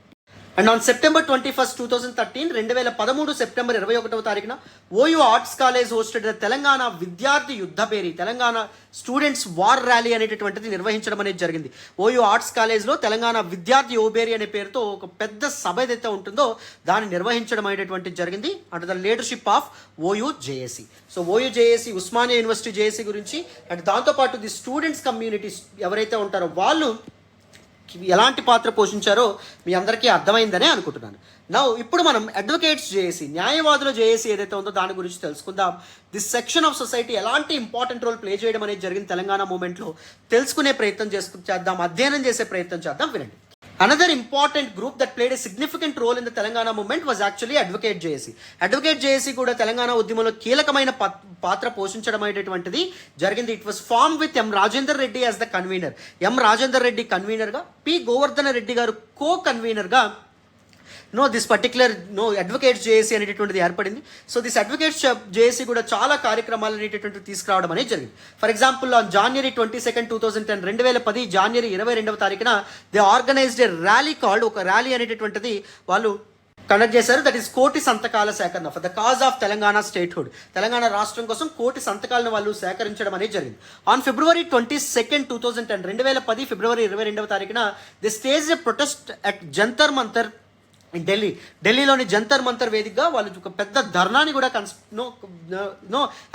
And on September 21st, 2013 2013 September 21వ తారీఖున OU arts college hosted Telangana విద్యార్థి యుద్ధ పేరి తెలంగాణ స్టూడెంట్స్ వార్ ర్యాలీ అనేటటువంటిది నిర్వహించడం అనేది జరిగింది. ఓయూ ఆర్ట్స్ కాలేజ్లో తెలంగాణ విద్యార్థి యోబేరి అనే పేరుతో ఒక పెద్ద సభ ఏదైతే ఉంటుందో దాన్ని నిర్వహించడం అనేటటువంటిది జరిగింది under the leadership of OU JAC. So OU JAC, Osmania university JAC గురించి అండ్ దాంతోపాటు ది స్టూడెంట్స్ కమ్యూనిటీస్ ఎవరైతే ఉంటారో వాళ్ళు ఎలాంటి పాత్ర పోషించారో మీ అందరికీ అర్థమైందనే అనుకుంటున్నాను. ఇప్పుడు మనం అడ్వకేట్స్ జేఏసీ, న్యాయవాదుల జేఏసీ ఏదైతే ఉందో దాని గురించి తెలుసుకుందాం. దిస్ సెక్షన్ ఆఫ్ సొసైటీ ఎలాంటి ఇంపార్టెంట్ రోల్ ప్లే చేయడం అనేది జరిగింది తెలంగాణ మూమెంట్లో తెలుసుకునే ప్రయత్నం చేద్దాం, అధ్యయనం చేసే ప్రయత్నం చేద్దాం. వినండి. Another important group that played a significant role in the Telangana movement was actually Advocate JAC. Advocate JAC కూడా తెలంగాణ ఉద్యమంలో కీలకమైన పాత్ర పోషించడం అనేటటువంటిది జరిగింది. It was form with M Rajender Reddy as the convener. M Rajender Reddy కన్వీనర్గా, పి గోవర్ధన రెడ్డి గారు కో కన్వీనర్గా దిస్ పర్టికులర్ అడ్వకేట్స్ జేఏసీ అనేటటువంటిది ఏర్పడింది. సో దిస్ అడ్వకేట్స్ జేఏసీ కూడా చాలా కార్యక్రమాలు అనేటటువంటివి తీసుకురావడం అనేది జరిగింది. For example on January 22nd, 2010 2010 జనవరి 22వ తారీఖున they organised A rally called, ఒక ర్యాలీ అనేటటువంటిది వాళ్ళు కండక్ట్ చేశారు. దట్ ఈస్ కోటి సంతకాల సేకరణ for the cause of Telangana statehood. Telangana రాష్ట్రం కోసం కోటి సంతకాలను వాళ్ళు సేకరించడం అనేది జరిగింది. ఆన్ February 22nd, 2010 2010 ఫిబ్రవరి 22వ తారీఖున the stage a protest at Jantar Mantar in ఢిల్లీలోని జంతర్ మంతర్ వేదికగా వాళ్ళు ఒక పెద్ద ధర్నాని కూడా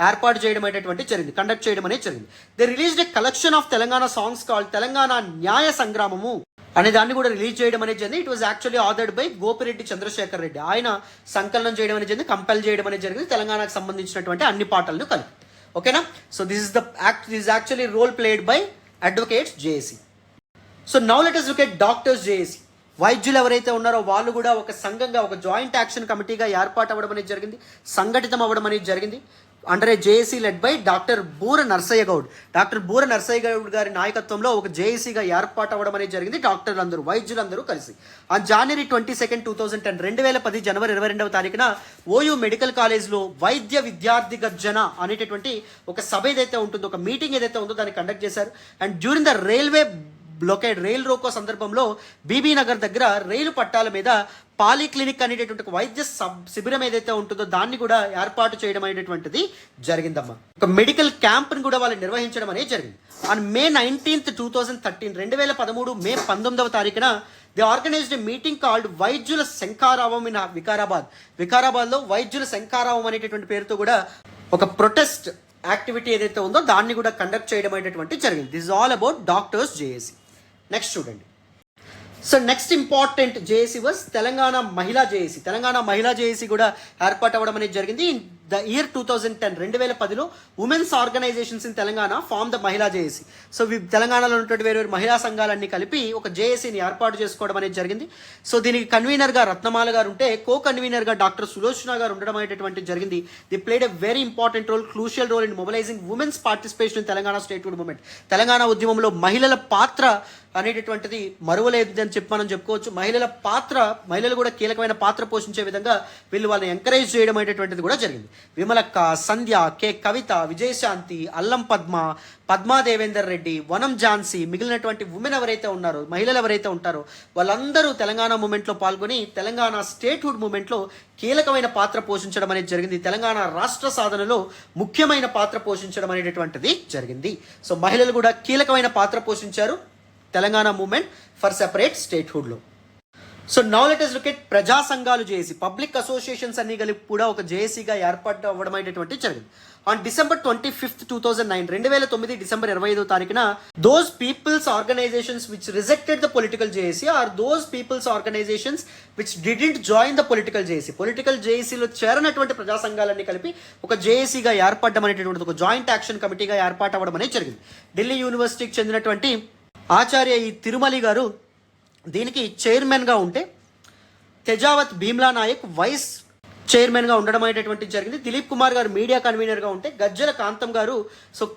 ఏర్పాటు చేయడం అనేటువంటి జరిగింది, కండక్ట్ చేయడం అనేది జరిగింది. They released a collection of Telangana songs called Telangana Nyaya Sangramamu అనే దాన్ని కూడా రిలీజ్ చేయడం అనేది జరిగింది. It was actually ordered by Gopireddy Chandrashekar Reddy. ఆయన సంకలనం చేయడం అనేది జరిగింది, కంపెల్ చేయడం అనేది జరిగింది తెలంగాణకు సంబంధించినటువంటి అన్ని పాటలను కలిపి. ఓకేనా? So this is actually role played by advocates JAC. So now let us look at doctors JAC. వైద్యులు ఎవరైతే ఉన్నారో వాళ్ళు కూడా ఒక సంఘంగా, ఒక జాయింట్ యాక్షన్ కమిటీగా ఏర్పాటు అవ్వడం అనేది జరిగింది, సంఘటితం అవ్వడం అనేది జరిగింది. Under A JAC led by doctor బూర నర్సయ్య గౌడ్. డాక్టర్ బూర నర్సయ్య గౌడ్ గారి నాయకత్వంలో ఒక జేఏసీగా ఏర్పాటు అవ్వడం అనేది జరిగింది. డాక్టర్లందరూ, వైద్యులందరూ కలిసి ఆన్ January 22nd, 2010 2010 జనవరి 22వ తారీఖున ఓయూ మెడికల్ కాలేజ్లో వైద్య విద్యార్థి గర్జన అనేటటువంటి ఒక సభ ఏదైతే ఉంటుందో, ఒక మీటింగ్ ఏదైతే ఉందో దాన్ని కండక్ట్ చేశారు. And during the railway blockade, రైలు రోకో సందర్భంలో బీబీ నగర్ దగ్గర రైలు పట్టాల మీద పాలీక్లినిక్ అనేటటువంటి ఒక వైద్య శిబిరం ఏదైతే ఉంటుందో దాన్ని కూడా ఏర్పాటు చేయడం అనేటటువంటిది జరిగిందమ్మా. ఒక మెడికల్ క్యాంప్ని కూడా వాళ్ళు నిర్వహించడం అనేది జరిగింది. ఆన్ May 19th, 2013 2013 మే 19వ తారీఖున దే ఆర్గనైజ్డ్ మీటింగ్ కాల్డ్ వైద్యుల శంఖారావం ఇన్ వికారాబాద్లో వైద్యుల శంఖారావం అనేటటువంటి పేరుతో కూడా ఒక ప్రొటెస్ట్ యాక్టివిటీ ఏదైతే ఉందో దాన్ని కూడా కండక్ట్ చేయడం అనేటటువంటి జరిగింది. This all about doctors JAC. Next చూడండి. So next important JAC was Telangana Mahila JAC. Telangana Mahila JAC కూడా ఏర్పాటు అవ్వడం అనేది జరిగింది. ఇన్ ద ఇయర్ 2010 2010లో women's organizations in Telangana form the Mahila JAC. So తెలంగాణలో ఉన్నటువంటి వేరు మహిళా సంఘాలన్నీ కలిపి ఒక జేఏసీని ఏర్పాటు చేసుకోవడం అనేది జరిగింది. సో దీనికి కన్వీనర్గా రత్నమాల గారు ఉంటే, కో కన్వీనర్గా డాక్టర్ సులోచన గారు ఉండడం అనేటటువంటి జరిగింది. They played a very important role, crucial role in mobilising women's participation in Telangana statehood movement. Telangana ఉద్యమంలో మహిళల పాత్ర అనేటటువంటిది మరువలేదు అని చెప్పి మనం చెప్పుకోవచ్చు. మహిళలు కూడా కీలకమైన పాత్ర పోషించే విధంగా వీళ్ళు వాళ్ళని ఎంకరేజ్ చేయడం అనేటటువంటిది కూడా జరిగింది. విమలక్క, సంధ్య, కె కవిత, విజయశాంతి, అల్లం పద్మ, పద్మా దేవేందర్ రెడ్డి, వనం ఝాన్సీ, మిగిలినటువంటి ఉమెన్ ఎవరైతే ఉన్నారో, మహిళలు ఎవరైతే ఉంటారో వాళ్ళందరూ తెలంగాణ మూమెంట్లో పాల్గొని తెలంగాణ స్టేట్హుడ్ మూమెంట్లో కీలకమైన పాత్ర పోషించడం అనేది జరిగింది. తెలంగాణ రాష్ట్ర సాధనలో ముఖ్యమైన పాత్ర పోషించడం అనేటటువంటిది జరిగింది. సో మహిళలు కూడా కీలకమైన పాత్ర పోషించారు తెలంగాణ మూమెంట్ ఫర్ సెపరేట్ స్టేట్హుడ్లో. So now let us look at ప్రజా సంఘాలు జేఏసీ. పబ్లిక్ అసోసియేషన్స్ అన్ని కలిపి కూడా ఒక జేఏసీగా ఏర్పాటు అవ్వడం అనేటువంటి జరిగింది. ఆన్ December 25th, 2009 2009 డిసెంబర్ 25వ తారీఖున those people's organizations which rejected the political JAC are those people's organizations which didn't join the political JAC. Political జేఏసీలో చేరనటువంటి ప్రజా సంఘాలన్నీ కలిపి ఒక జేఏసీగా ఏర్పడడం అనేటటువంటి ఒక జాయింట్ యాక్షన్ కమిటీగా ఏర్పాటు అవ్వడం అనేది జరిగింది. ఢిల్లీ యూనివర్సిటీకి చెందినటువంటి ఆచార్య ఈ తిరుమలి గారు దీనికి చైర్మన్గా ఉంటే, తెజావత్ భీమ్లా నాయక్ వైస్ చైర్మన్గా ఉండడం అనేటటువంటి జరిగింది. దిలీప్ కుమార్ గారు మీడియా కన్వీనర్గా ఉంటే, గజ్జల కాంతం గారు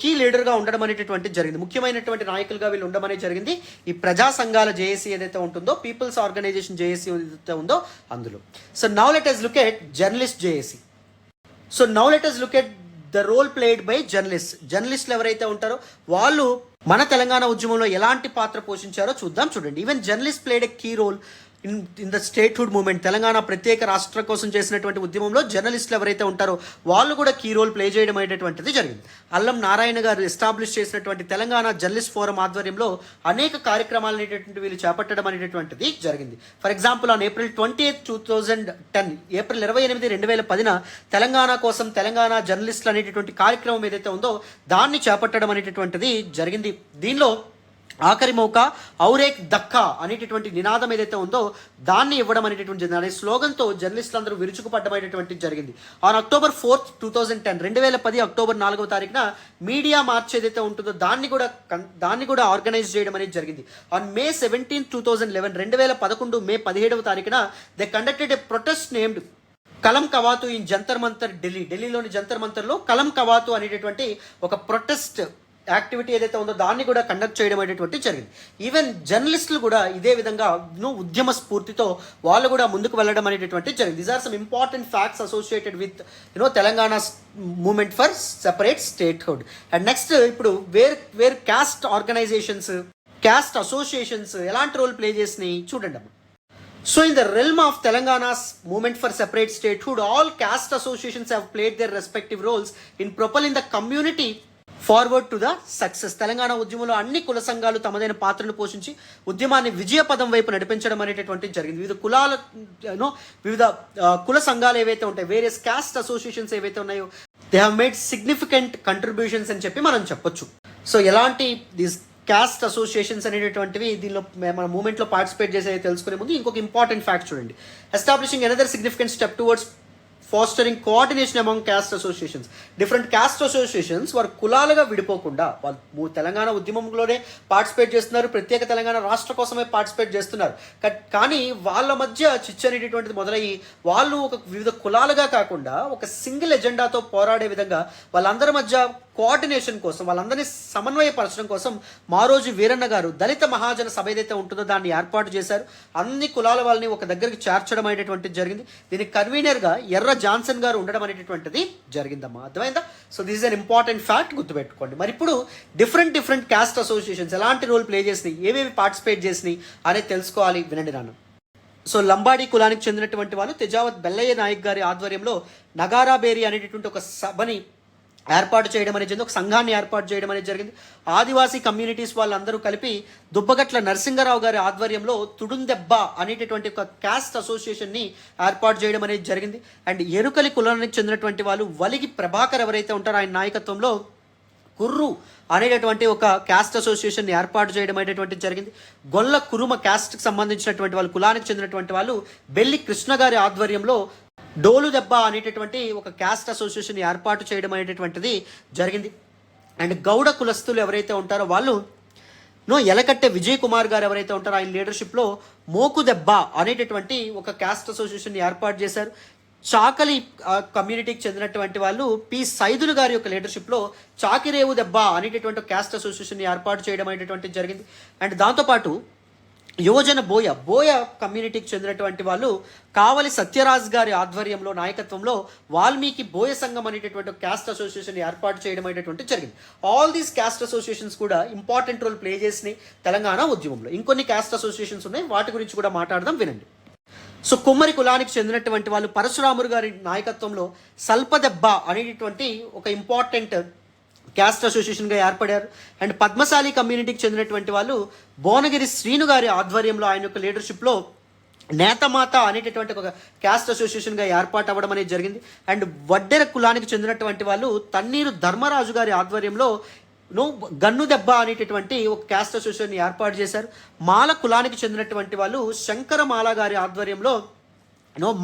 కీ లీడర్గా ఉండడం అనేటటువంటి జరిగింది. ముఖ్యమైనటువంటి నాయకులుగా వీళ్ళు ఉండడం అనేది జరిగింది. ఈ ప్రజా సంఘాల జేఏసీ ఏదైతే ఉంటుందో, పీపుల్స్ ఆర్గనైజేషన్ జేఏసీ ఏదైతే ఉందో అందులో. So now let us look at journalist JAC. So now let us look at the role played by జర్నలిస్టులు ఎవరైతే ఉంటారో వాళ్ళు మన తెలంగాణ ఉద్యమంలో ఎలాంటి పాత్ర పోషించారో చూద్దాం. చూడండి. Even journalist played a key role in the statehood movement, Telangana ప్రత్యేక రాష్ట్ర కోసం చేసినటువంటి ఉద్యమంలో జర్నలిస్టులు ఎవరైతే ఉంటారో వాళ్ళు కూడా కీ రోల్ ప్లే చేయడం అనేటటువంటిది జరిగింది. అల్లం నారాయణ గారు ఎస్టాబ్లిష్ చేసినటువంటి తెలంగాణ జర్నలిస్ట్ ఫోరం ఆధ్వర్యంలో అనేక కార్యక్రమాలు అనేటటువంటి వీళ్ళు చేపట్టడం అనేటటువంటిది జరిగింది. For example on April 20th 2010, April 28, 2010 Telangana కోసం తెలంగాణ జర్నలిస్టులు అనేటటువంటి కార్యక్రమం ఏదైతే ఉందో దాన్ని చేపట్టడం అనేటటువంటిది జరిగింది. దీనిలో ఆఖరి మౌక ఔరేక్ దక్కా అనేటటువంటి నినాదం ఏదైతే ఉందో దాన్ని ఇవ్వడం అనేటటువంటి అనే స్లోగన్తో జర్నలిస్టులు అందరూ విరుచుకుపడ్డమైనటువంటి జరిగింది. ఆన్ October 4th 2010, 2010 అక్టోబర్ 4వ తారీఖున మీడియా మార్చ్ ఏదైతే ఉంటుందో దాన్ని కూడా ఆర్గనైజ్ చేయడం అనేది జరిగింది. ఆన్ May 17th 2011, 2011 మే 17వ తారీఖున they conducted a protest named కలం కవాతు ఇన్ జంతర్ మంతర్ ఢిల్లీలోని జంతర్ మంతర్లో కలం కవాతు అనేటటువంటి ఒక ప్రొటెస్ట్ యాక్టివిటీ ఏదైతే ఉందో దాన్ని కూడా కండక్ట్ చేయడం అనేటువంటి జరిగింది. ఈవెన్ జర్నలిస్టులు కూడా ఇదే విధంగా ఉద్యమ స్ఫూర్తితో వాళ్ళు కూడా ముందుకు వెళ్ళడం అనేటటువంటి జరిగింది. These are some important facts associated with Telangana movement for separate statehood. And next ఇప్పుడు where caste organizations, caste associations ఎలాంటి రోల్ ప్లే చేసినాయి చూడండి అమ్మ. So in the realm of Telangana's movement for separate statehood, all caste associations have played their respective roles in propelling the community forward to the success. Telangana ఉద్యమంలో అన్ని కుల సంఘాలు తమదైన పాత్రను పోషించి ఉద్యమాన్ని విజయపదం వైపు నడిపించడం అనేటటువంటిది జరిగింది. వివిధ కుల సంఘాలు ఏవైతే ఉంటాయి, వేరియస్ క్యాస్ట్ అసోసియేషన్స్ ఏవైతే ఉన్నాయో they have made significant contributions అని చెప్పి మనం చెప్పొచ్చు. సో ఎలాంటి దీస్ క్యాస్ట్ అసోసియేషన్స్ అనేటటువంటివి దీనిలో మన మూమెంట్లో పార్టిసిపేట్ చేసే తెలుసుకునే ముందు ఇంకొక ఇంపార్టెంట్ ఫ్యాక్ట్ చూడండి. Establishing another significant step towards fostering coordination among caste associations. Different caste associations వారు కులాలుగా విడిపోకుండా వాళ్ళు తెలంగాణ ఉద్యమంలోనే పార్టిసిపేట్ చేస్తున్నారు, ప్రత్యేక తెలంగాణ రాష్ట్ర కోసమే పార్టిసిపేట్ చేస్తున్నారు. కానీ వాళ్ళ మధ్య చిచ్చు అనేటటువంటిది మొదలయ్యి వాళ్ళు ఒక వివిధ కులాలుగా కాకుండా ఒక సింగిల్ ఎజెండాతో పోరాడే విధంగా వాళ్ళందరి మధ్య కోఆర్డినేషన్ కోసం, వాళ్ళందరినీ సమన్వయపరచడం కోసం మారోజు వీరన్న గారు దళిత మహాజన సభ ఏదైతే ఉంటుందో దాన్ని ఏర్పాటు చేశారు. అన్ని కులాల వాళ్ళని ఒక దగ్గరికి చేర్చడం అనేటటువంటిది జరిగింది. దీనికి కన్వీనర్గా ఎర్ర జాన్సన్ గారు ఉండడం అనేటటువంటిది జరిగిందమ్మా. అర్థమైందా? So this is an important fact, గుర్తుపెట్టుకోండి. మరి ఇప్పుడు డిఫరెంట్ క్యాస్ట్ అసోసియేషన్స్ ఎలాంటి రోల్ ప్లే చేసినాయి, ఏవేవి పార్టిసిపేట్ చేసినాయి అనేది తెలుసుకోవాలి. వినండి నాన్న. సో లంబాడీ కులానికి చెందినటువంటి వాళ్ళు తెజావత్ బెల్లయ్య నాయక్ గారి ఆధ్వర్యంలో నగారాబేరి అనేటటువంటి ఒక సభని ఏర్పాటు చేయడం అనేది జరిగింది, ఒక సంఘాన్ని ఏర్పాటు చేయడం అనేది జరిగింది. ఆదివాసీ కమ్యూనిటీస్ వాళ్ళందరూ కలిపి దుబ్బగట్ల నరసింగరావు గారి ఆధ్వర్యంలో తుడుందెబ్బ అనేటటువంటి ఒక క్యాస్ట్ అసోసియేషన్ని ఏర్పాటు చేయడం అనేది జరిగింది. అండ్ ఎరుకలి కులానికి చెందినటువంటి వాళ్ళు వలిగి ప్రభాకర్ ఎవరైతే ఉంటారో ఆయన నాయకత్వంలో కుర్రు అనేటటువంటి ఒక క్యాస్ట్ అసోసియేషన్ ఏర్పాటు చేయడం అనేటువంటి జరిగింది. గొల్ల కురుమ క్యాస్ట్కి సంబంధించినటువంటి వాళ్ళు కులానికి చెందినటువంటి వాళ్ళు బెల్లి కృష్ణ గారి ఆధ్వర్యంలో డోలు దెబ్బ అనేటటువంటి ఒక క్యాస్ట్ అసోసియేషన్ ఏర్పాటు చేయడం అనేటటువంటిది జరిగింది. అండ్ గౌడ కులస్తులు ఎవరైతే ఉంటారో వాళ్ళు ఎలకట్టె విజయ్ కుమార్ గారు ఎవరైతే ఉంటారో ఆయన లీడర్షిప్లో మోకు దెబ్బ అనేటటువంటి ఒక క్యాస్ట్ అసోసియేషన్ ఏర్పాటు చేశారు. చాకలి కమ్యూనిటీకి చెందినటువంటి వాళ్ళు పి సైదులు గారి యొక్క లీడర్షిప్లో చాకిరేవు దెబ్బ అనేటటువంటి క్యాస్ట్ అసోసియేషన్ ఏర్పాటు చేయడం అనేటటువంటిది జరిగింది. అండ్ దాంతోపాటు యువజన బోయ కమ్యూనిటీకి చెందినటువంటి వాళ్ళు కావలి సత్యరాజ్ గారి ఆధ్వర్యంలో నాయకత్వంలో వాల్మీకి బోయ సంఘం అనేటటువంటి క్యాస్ట్ అసోసియేషన్ ఏర్పాటు చేయడం అనేటటువంటి జరిగింది. ఆల్ దీస్ క్యాస్ట్ అసోసియేషన్స్ కూడా ఇంపార్టెంట్ రోల్ ప్లే చేసినాయి తెలంగాణ ఉద్యమంలో. ఇంకొన్ని క్యాస్ట్ అసోసియేషన్స్ ఉన్నాయి, వాటి గురించి కూడా మాట్లాడదాం, వినండి. సో కుమ్మరి కులానికి చెందినటువంటి వాళ్ళు పరశురాములు గారి నాయకత్వంలో సల్పదెబ్బ అనేటటువంటి ఒక ఇంపార్టెంట్ క్యాస్ట్ అసోసియేషన్గా ఏర్పడారు. అండ్ పద్మశాలి కమ్యూనిటీకి చెందినటువంటి వాళ్ళు భువనగిరి శ్రీను గారి ఆధ్వర్యంలో ఆయన యొక్క లీడర్షిప్లో నేతమాత అనేటటువంటి ఒక క్యాస్ట్ అసోసియేషన్గా ఏర్పాటు అవ్వడం అనేది జరిగింది. అండ్ వడ్డెర కులానికి చెందినటువంటి వాళ్ళు తన్నీరు ధర్మరాజు గారి ఆధ్వర్యంలో గన్ను దెబ్బ అనేటటువంటి ఒక క్యాస్ట్ అసోసియేషన్ ఏర్పాటు చేశారు. మాల కులానికి చెందినటువంటి వాళ్ళు శంకరమాల గారి ఆధ్వర్యంలో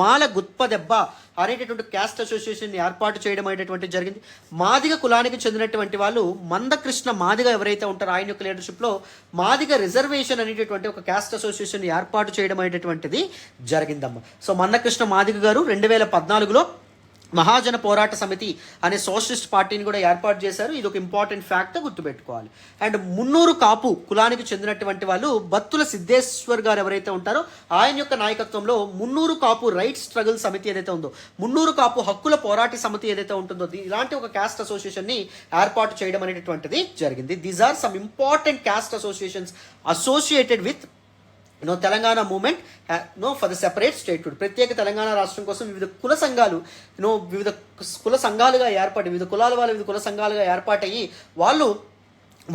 మాల గుత్ప దెబ్బ అనేటటువంటి క్యాస్ట్ అసోసియేషన్ ఏర్పాటు చేయడం అనేటటువంటి జరిగింది. మాదిగ కులానికి చెందినటువంటి వాళ్ళు మందకృష్ణ మాదిగ ఎవరైతే ఉంటారో ఆయన యొక్క లీడర్షిప్లో మాదిగ రిజర్వేషన్ అనేటటువంటి ఒక క్యాస్ట్ అసోసియేషన్ ఏర్పాటు చేయడం అనేటటువంటిది జరిగిందమ్మ. సో మందకృష్ణ మాదిగ గారు 2014లో మహాజన పోరాట సమితి అనే సోషలిస్ట్ పార్టీని కూడా ఏర్పాటు చేశారు. ఇది ఒక ఇంపార్టెంట్ ఫ్యాక్ట్, గుర్తుపెట్టుకోవాలి. అండ్ మున్నూరు కాపు కులానికి చెందినటువంటి వాళ్ళు బత్తుల సిద్ధేశ్వర్ గారు ఎవరైతే ఉంటారో ఆయన యొక్క నాయకత్వంలో మున్నూరు కాపు రైట్ స్ట్రగుల్ సమితి ఏదైతే ఉందో, మున్నూరు కాపు హక్కుల పోరాట సమితి ఏదైతే ఉంటుందో ఇలాంటి ఒక క్యాస్ట్ అసోసియేషన్ని ఏర్పాటు చేయడం అనేటటువంటిది జరిగింది. These are some important caste associations associated with Telangana movement for the separate statehood, ప్రత్యేక తెలంగాణ రాష్ట్రం కోసం వివిధ కుల సంఘాలు వివిధ కుల సంఘాలుగా ఏర్పడి, వివిధ కులాల వాళ్ళు వివిధ కుల సంఘాలుగా ఏర్పాటయ్యి వాళ్ళు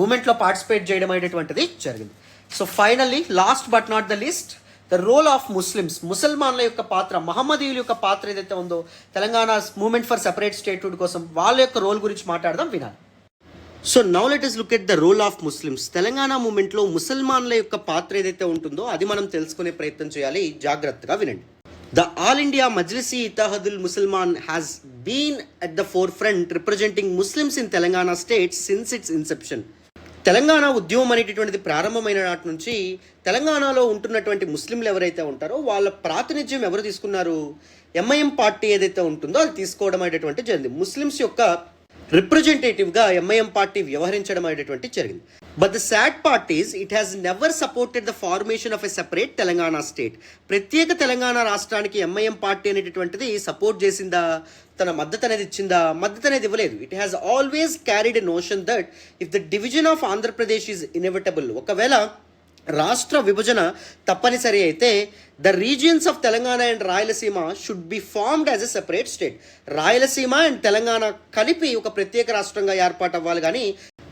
మూమెంట్లో పార్టిసిపేట్ చేయడం అనేటువంటిది జరిగింది. So finally last but not the least, the role of Muslims, ముసల్మాన్ల యొక్క పాత్ర, మహమ్మదీయుల యొక్క పాత్ర ఏదైతే ఉందో Telangana movement for separate statehood కోసం వాళ్ళ యొక్క రోల్ గురించి మాట్లాడదాం, వినాలి. So now let us look at the role of Muslims. Telangana మూమెంట్లో ముసల్మాన్ల యొక్క పాత్ర ఏదైతే ఉంటుందో అది మనం తెలుసుకునే ప్రయత్నం చేయాలి, జాగ్రత్తగా వినండి. The all India Majlis Ittehadul Musalman has been at the forefront representing Muslims in Telangana state since its inception. Telangana ఉద్యమం అనేటటువంటిది ప్రారంభమైన నాటి నుంచి తెలంగాణలో ఉంటున్నటువంటి ముస్లింలు ఎవరైతే ఉంటారో వాళ్ళ ప్రాతినిధ్యం ఎవరు తీసుకున్నారు? ఎంఐఎం పార్టీ ఏదైతే ఉంటుందో అది తీసుకోవడం అనేటువంటి జరిగింది. ముస్లిమ్స్ యొక్క రిప్రజెంటేటివ్గా ఎంఐఎం పార్టీ వ్యవహరించడం అనేటువంటి జరిగింది. But the sad part is it has never supported the formation of a separate Telangana state. ప్రత్యేక తెలంగాణ రాష్ట్రానికి ఎంఐఎం పార్టీ అనేటటువంటిది సపోర్ట్ చేసిందా, తన మద్దతు అనేది ఇచ్చిందా? మద్దతు అనేది ఇవ్వలేదు. It has always carried a notion that if the division of Andhra Pradesh is inevitable, ఒకవేళ రాష్ట్ర విభజన తప్పనిసరి అయితే the regions of Telangana and Rayalaseema should be formed as a separate state. Rayalaseema and Telangana కలిపి ఒక ప్రత్యేక రాష్ట్రంగా ఏర్పాటు అవ్వాలి, కానీ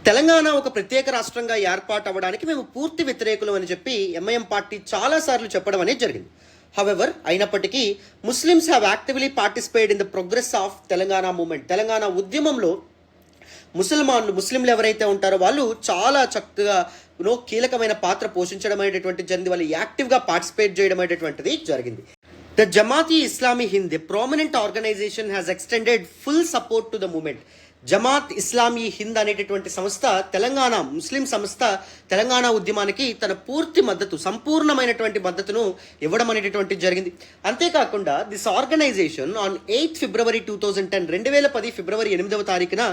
తెలంగాణ ఒక ప్రత్యేక రాష్ట్రంగా ఏర్పాటు అవ్వడానికి మేము పూర్తి వ్యతిరేకులు అని చెప్పి ఎంఐఎం పార్టీ చాలాసార్లు చెప్పడం అనేది జరిగింది. హవెవర్, అయినప్పటికీ Muslims have actively participate in the progress of Telangana movement. Telangana ఉద్యమంలో ముస్లింలు ఎవరైతే ఉంటారో వాళ్ళు చాలా చక్కగా కీలకమైన పాత్ర పోషించడం అనేటటువంటి జరిగింది. వాళ్ళు యాక్టివ్గా పార్టిసిపేట్ చేయడం అనేటటువంటిది జరిగింది. The Jamaat Islami Hind, a prominent organization, has extended full support to the movement. Jamaat Islami Hind అనేటటువంటి సంస్థ, తెలంగాణ ముస్లిం సంస్థ, తెలంగాణ ఉద్యమానికి తన పూర్తి మద్దతు, సంపూర్ణమైనటువంటి మద్దతును ఇవ్వడం అనేటటువంటి జరిగింది. అంతేకాకుండా దిస్ ఆర్గనైజేషన్ ఆన్ 8 ఫిబ్రవరి 2010, 2010 ఫిబ్రవరి 8వ తారీఖున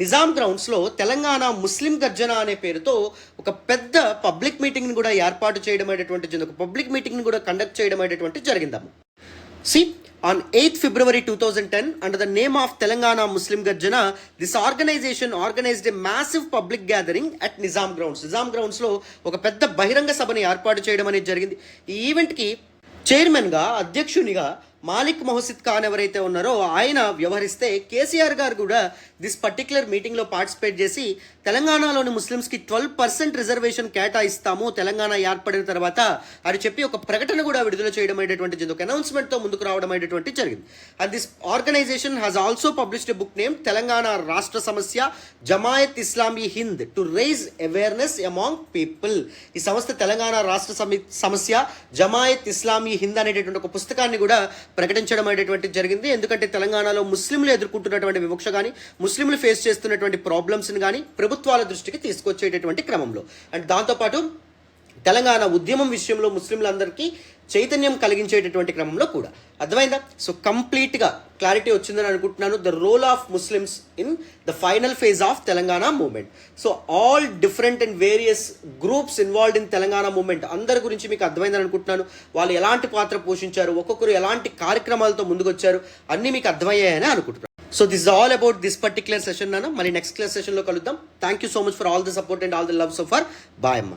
నిజాం గ్రౌండ్స్లో తెలంగాణ ముస్లిం గర్జన అనే పేరుతో ఒక పెద్ద పబ్లిక్ మీటింగ్ని కూడా ఏర్పాటు చేయడం అనేటువంటి జరిగింది. ఒక పబ్లిక్ మీటింగ్ని కూడా కండక్ట్ చేయడం అనేటువంటి జరిగిందమ్మ. On 8th February 2010, under the name of Telangana Muslim Garjana, this organization organized a massive public gathering at Nizam Grounds. Nizam Grounds లో ఒక పెద్ద బహిరంగ సభని ఏర్పాటు చేయడం అనేది జరిగింది. ఈ ఈవెంట్కి చైర్మన్గా, అధ్యక్షునిగా మాలిక్ మొహసిద్ ఖాన్ ఎవరైతే ఉన్నారో ఆయన వ్యవహరిస్తే, కేసీఆర్ గారు కూడా దిస్ పర్టిక్యులర్ మీటింగ్లో పార్టిసిపేట్ చేసి తెలంగాణలోని ముస్లిమ్స్కి 12% రిజర్వేషన్ కేటాయిస్తాము తెలంగాణ ఏర్పడిన తర్వాత అని చెప్పి ఒక ప్రకటన కూడా విడుదల చేయడం అనేటువంటి ఒక అనౌన్స్మెంట్తో ముందుకు రావడం అనేటువంటి జరిగింది. And this organisation has also published a book name Telangana రాష్ట్ర సమస్య Jamaat Islami Hind to raise awareness among people. ఈ సంస్థ తెలంగాణ రాష్ట్ర సమస్య జమాయత్ ఇస్లామీ హింద్ అనేటటువంటి ఒక పుస్తకాన్ని కూడా ప్రకటించడం అనేటువంటి జరిగింది. ఎందుకంటే తెలంగాణలో ముస్లింలు ఎదుర్కొంటున్నటువంటి వివక్ష కానీ, ముస్లింలు ఫేస్ చేస్తున్నటువంటి ప్రాబ్లమ్స్ని కానీ ప్రభుత్వాల దృష్టికి తీసుకొచ్చేటటువంటి క్రమంలో, అండ్ దాంతోపాటు తెలంగాణ ఉద్యమం విషయంలో ముస్లింలందరికీ చైతన్యం కలిగించేటటువంటి క్రమంలో కూడా. అర్థమైందా? సో కంప్లీట్గా క్లారిటీ వచ్చిందని అనుకుంటున్నాను. The role of Muslims in the final phase of Telangana movement. So all different and various groups involved in Telangana movement అందరి గురించి మీకు అర్థమైందని అనుకుంటున్నాను. వాళ్ళు ఎలాంటి పాత్ర పోషించారు, ఒక్కొక్కరు ఎలాంటి కార్యక్రమాలతో ముందుకొచ్చారు, అన్నీ మీకు అర్థమయ్యాయని అనుకుంటున్నాను. So this is all about this particular session. మళ్ళీ నెక్స్ట్ క్లాస్ సెషన్లో కలుద్దాం. Thank you so much for all the support and all the love so far. Bye అమ్మ.